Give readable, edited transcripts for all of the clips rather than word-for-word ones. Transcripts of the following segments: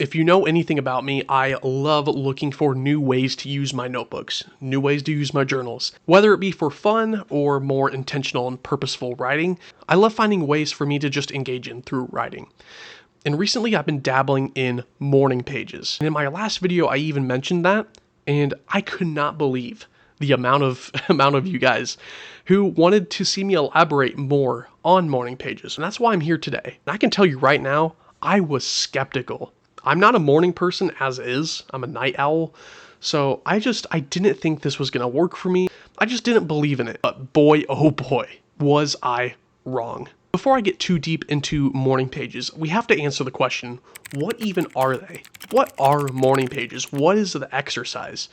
If you know anything about me, I love looking for new ways to use my notebooks, new ways to use my journals. Whether it be for fun or more intentional and purposeful writing, I love finding ways for me to just engage in through writing. And recently I've been dabbling in morning pages. And in my last video, I even mentioned that, and I could not believe the amount of you guys who wanted to see me elaborate more on morning pages. And that's why I'm here today. And I can tell you right now, I was skeptical. I'm not a morning person as is. I'm a night owl. So I didn't think this was going to work for me. I just didn't believe in it. But boy, oh boy, was I wrong. Before I get too deep into morning pages, we have to answer the question, what even are they? What are morning pages? What is the exercise?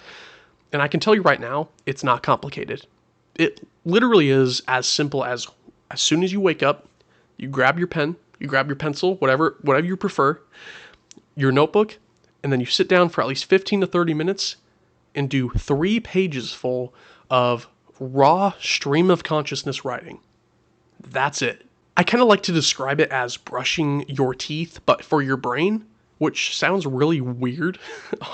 And I can tell you right now, it's not complicated. It literally is as simple as soon as you wake up, you grab your pen, you grab your pencil, whatever you prefer, your notebook, and then you sit down for at least 15 to 30 minutes and do 3 pages full of raw stream of consciousness writing. That's it. I kind of like to describe it as brushing your teeth, but for your brain, which sounds really weird,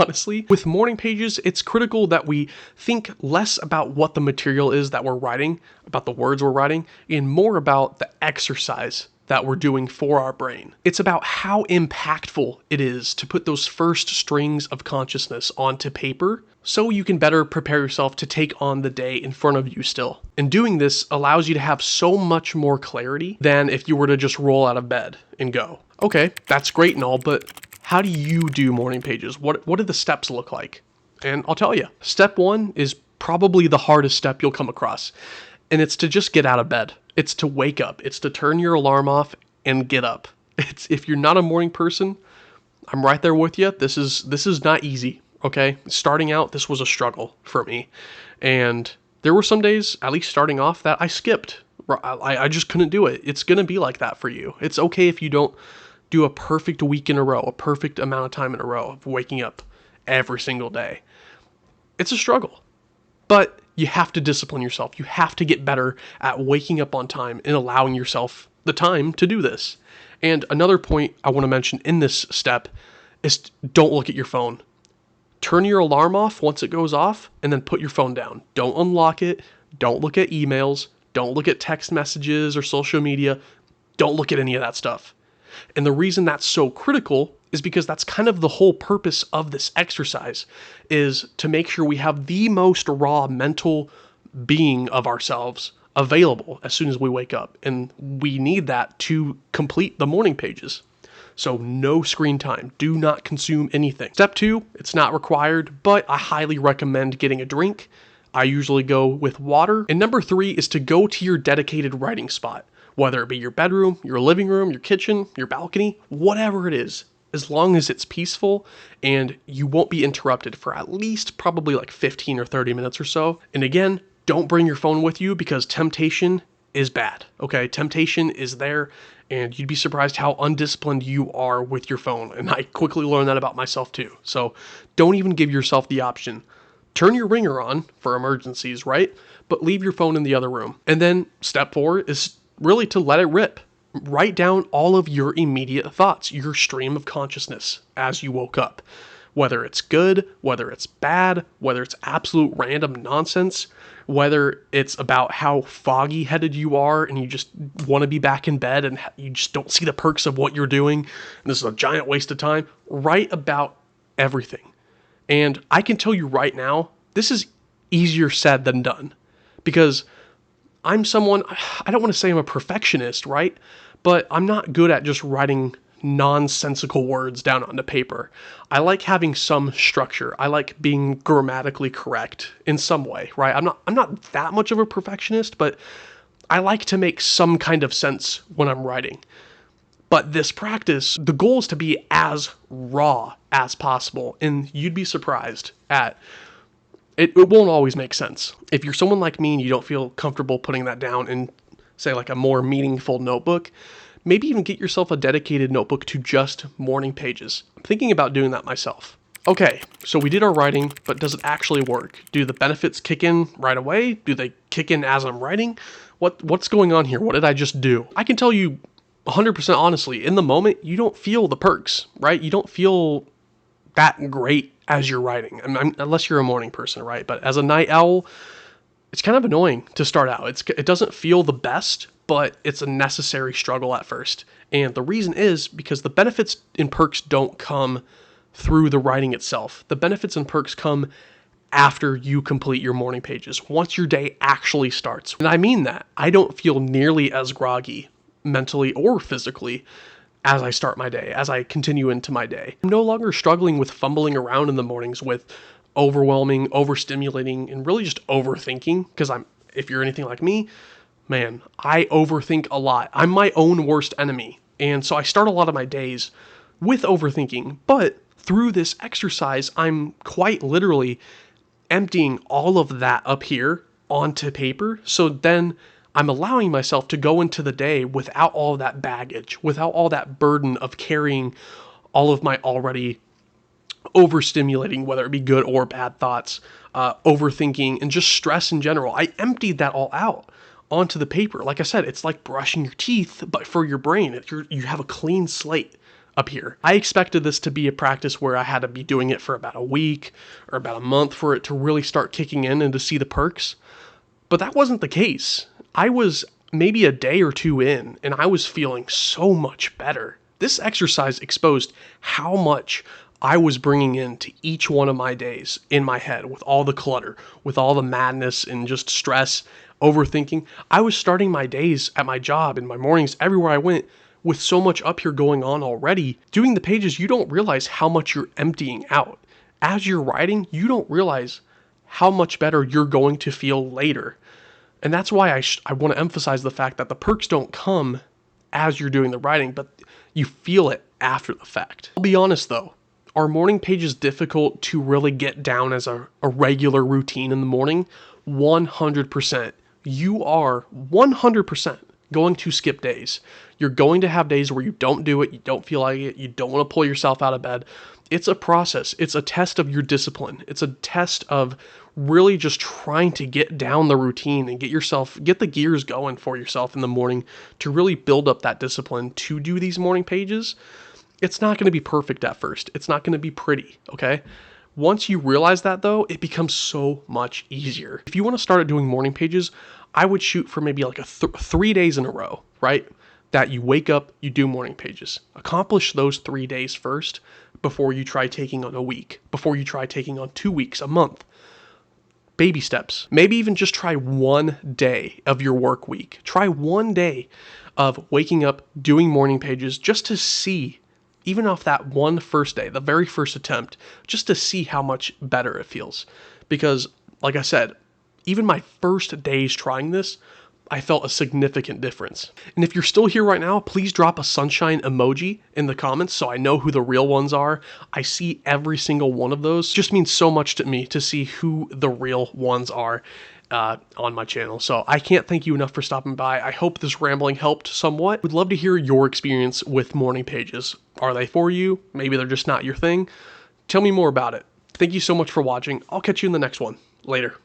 honestly. With morning pages, it's critical that we think less about what the material is that we're writing, about the words we're writing, and more about the exercise that we're doing for our brain. It's about how impactful it is to put those first strings of consciousness onto paper so you can better prepare yourself to take on the day in front of you still. And doing this allows you to have so much more clarity than if you were to just roll out of bed and go. Okay, that's great and all, but how do you do morning pages? What do the steps look like? And I'll tell you, step 1 is probably the hardest step you'll come across. And it's to just get out of bed. It's to wake up. It's to turn your alarm off and get up. If you're not a morning person, I'm right there with you. This is not easy, okay? Starting out, this was a struggle for me. And there were some days, at least starting off, that I skipped. I just couldn't do it. It's going to be like that for you. It's okay if you don't do a perfect week in a row, a perfect amount of time in a row of waking up every single day. It's a struggle. But you have to discipline yourself. You have to get better at waking up on time and allowing yourself the time to do this. And another point I want to mention in this step is don't look at your phone. Turn your alarm off once it goes off and then put your phone down. Don't unlock it. Don't look at emails. Don't look at text messages or social media. Don't look at any of that stuff. And the reason that's so critical is because that's kind of the whole purpose of this exercise, is to make sure we have the most raw mental being of ourselves available as soon as we wake up. And we need that to complete the morning pages. So no screen time. Do not consume anything. Step 2, it's not required, but I highly recommend getting a drink. I usually go with water. And number 3 is to go to your dedicated writing spot, whether it be your bedroom, your living room, your kitchen, your balcony, whatever it is. As long as it's peaceful and you won't be interrupted for at least probably like 15 or 30 minutes or so. And again, don't bring your phone with you because temptation is bad, okay? Temptation is there and you'd be surprised how undisciplined you are with your phone. And I quickly learned that about myself too. So don't even give yourself the option. Turn your ringer on for emergencies, right? But leave your phone in the other room. And then step 4 is really to let it rip. Write down all of your immediate thoughts, your stream of consciousness as you woke up. Whether it's good, whether it's bad, whether it's absolute random nonsense, whether it's about how foggy-headed you are and you just want to be back in bed and you just don't see the perks of what you're doing, and this is a giant waste of time. Write about everything. And I can tell you right now, this is easier said than done, because I'm someone, I don't want to say I'm a perfectionist, right? But I'm not good at just writing nonsensical words down onto paper. I like having some structure. I like being grammatically correct in some way, right? I'm not that much of a perfectionist, but I like to make some kind of sense when I'm writing. But this practice, the goal is to be as raw as possible, and you'd be surprised at it won't always make sense. If you're someone like me and you don't feel comfortable putting that down in, say, like a more meaningful notebook, maybe even get yourself a dedicated notebook to just morning pages. I'm thinking about doing that myself. Okay, so we did our writing, but does it actually work? Do the benefits kick in right away? Do they kick in as I'm writing? What's going on here? What did I just do? I can tell you 100% honestly, in the moment, you don't feel the perks, right? You don't feel that great as you're writing, unless you're a morning person, right? But as a night owl, it's kind of annoying to start out. It doesn't feel the best, but it's a necessary struggle at first. And the reason is because the benefits and perks don't come through the writing itself. The benefits and perks come after you complete your morning pages, once your day actually starts. And I mean that. I don't feel nearly as groggy mentally or physically as I start my day, as I continue into my day. I'm no longer struggling with fumbling around in the mornings with overwhelming, overstimulating, and really just overthinking, because if you're anything like me, man, I overthink a lot. I'm my own worst enemy. And so I start a lot of my days with overthinking, but through this exercise, I'm quite literally emptying all of that up here onto paper. So then I'm allowing myself to go into the day without all of that baggage, without all that burden of carrying all of my already overstimulating, whether it be good or bad thoughts, overthinking, and just stress in general. I emptied that all out onto the paper. Like I said, it's like brushing your teeth, but for your brain. You have a clean slate up here. I expected this to be a practice where I had to be doing it for about a week or about a month for it to really start kicking in and to see the perks. But that wasn't the case. I was maybe a day or two in, and I was feeling so much better. This exercise exposed how much I was bringing into each one of my days in my head with all the clutter, with all the madness and just stress, overthinking. I was starting my days at my job and my mornings everywhere I went with so much up here going on already. Doing the pages, you don't realize how much you're emptying out. As you're writing, you don't realize how much better you're going to feel later. And that's why I want to emphasize the fact that the perks don't come as you're doing the writing, but you feel it after the fact. I'll be honest though, are morning pages difficult to really get down as a regular routine in the morning? 100%. You are 100% going to skip days. You're going to have days where you don't do it, you don't feel like it, you don't want to pull yourself out of bed. It's a process. It's a test of your discipline. It's a test of really just trying to get down the routine and get the gears going for yourself in the morning to really build up that discipline to do these morning pages. It's not going to be perfect at first. It's not going to be pretty, okay? Once you realize that though, it becomes so much easier. If you want to start doing morning pages, I would shoot for maybe like 3 days in a row, right? That you wake up, you do morning pages. Accomplish those 3 days first before you try taking on a week, before you try taking on 2 weeks, a month. Baby steps. Maybe even just try 1 day of your work week. Try 1 day of waking up, doing morning pages just to see, even off that one first day, the very first attempt, just to see how much better it feels. Because, like I said, even my first days trying this, I felt a significant difference. And if you're still here right now, please drop a sunshine emoji in the comments so I know who the real ones are. I see every single one of those. It just means so much to me to see who the real ones are on my channel. So I can't thank you enough for stopping by. I hope this rambling helped somewhat. Would love to hear your experience with morning pages. Are they for you? Maybe they're just not your thing. Tell me more about it. Thank you so much for watching. I'll catch you in the next one. Later.